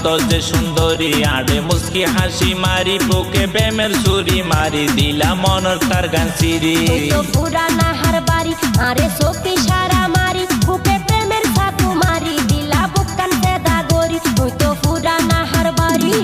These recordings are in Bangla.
হত যে সুন্দরী আড়ে মুস্কি হাসি মারি বুকে প্রেমের ছুরি মারি দিলা মনের তার গান সিরি পুরানা হার বাড়ি আরে চোখে সারা মারি বুকে প্রেমের ছাতু মারি দিলা বুকান পেদা গরি তুই তো পুরানা হার বাড়ি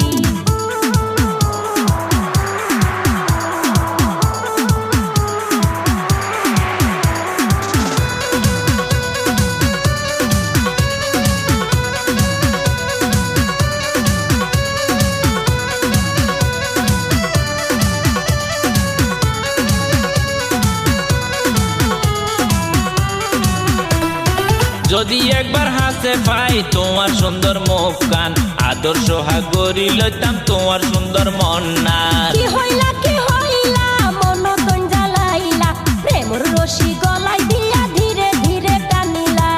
যদি একবার হাসে পাই তোমার সুন্দর মুখ কান আদর্শ হাগরি লইতাম তোমার সুন্দর মন না কি হইলা মন তন জ্বালাইলা প্রেমর রশি গলাই দিয়া ধীরে ধীরে টানিলা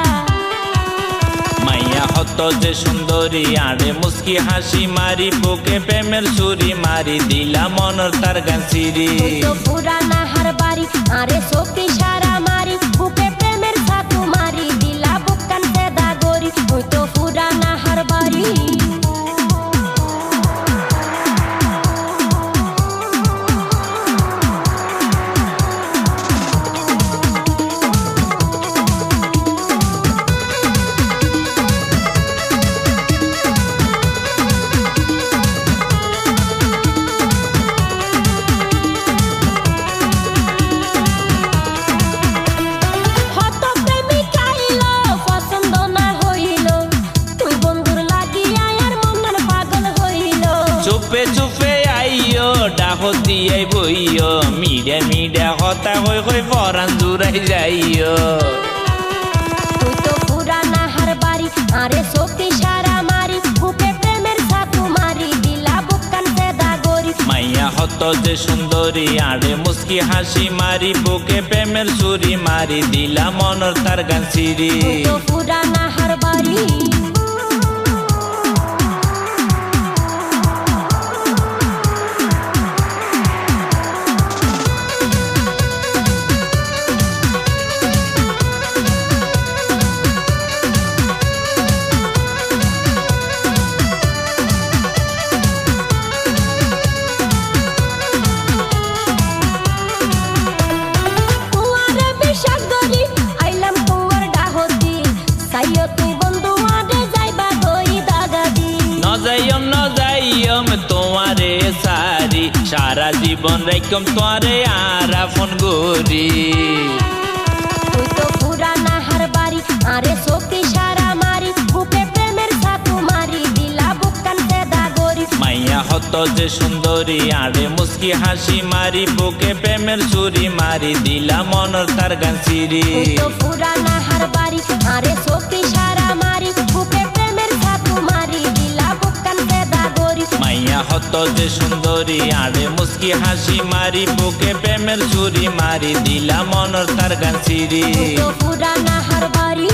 মাইয়া হত যে সুন্দরী আড়ে মুস্কি হাসি মারি বুকে প্রেমের ছুরি মারি দিলা মনের তার গান সিরি তো পুরানা হার বাড়ি আরে চোখে সারা মারি বুকে প্রেমের ছাতু মারি দিলা বুকান পেদা গরি তুই তো পুরানা হার বাড়ি চুপে চুপে আইও ডাকো দিয়ে বইও মিডে মিডে হতা হই হই পরান জুড়াই যাইও তুই তো পুরানা হার বাড়ি আরে চোখে সারা মারি বুকে প্রেমের ছাতু মারি দিলা বুকান পেদা গরি মাইয়া হত যে সুন্দরী আড়ে মুস্কি হাসি মারি বুকে প্রেমের ছুরি মারি দিলা মনের তার গান সিরি তুই তো পুরানা হার বাড়ি তোমারে সারি সারা জীবন রাইকম তোমারে আর আপন গরি তুই তো পুরানা হার বাড়ি আরে চোখে সারা মারি বুকে প্রেমের ছাতু মারি দিলা বুকান পেদা গরি মাইয়া হত যে সুন্দরী আড়ে মুস্কি হাসি মারি বুকে প্রেমের ছুরি মারি দিলা মনের তার গান সিরি তুই তো পুরানা হার বাড়ি আরে চোখে সারা মারি বুকে প্রেমের ছাতু মারি দিলা বুকান পেদা গরি মাইয়া হত যে সুন্দরী আড়ে মুস্কি হাসি মারি বুকে প্রেমের ছুরি মারি দিলা মনের তার গান সিরি তুই তো পুরানা হার বাড়ি।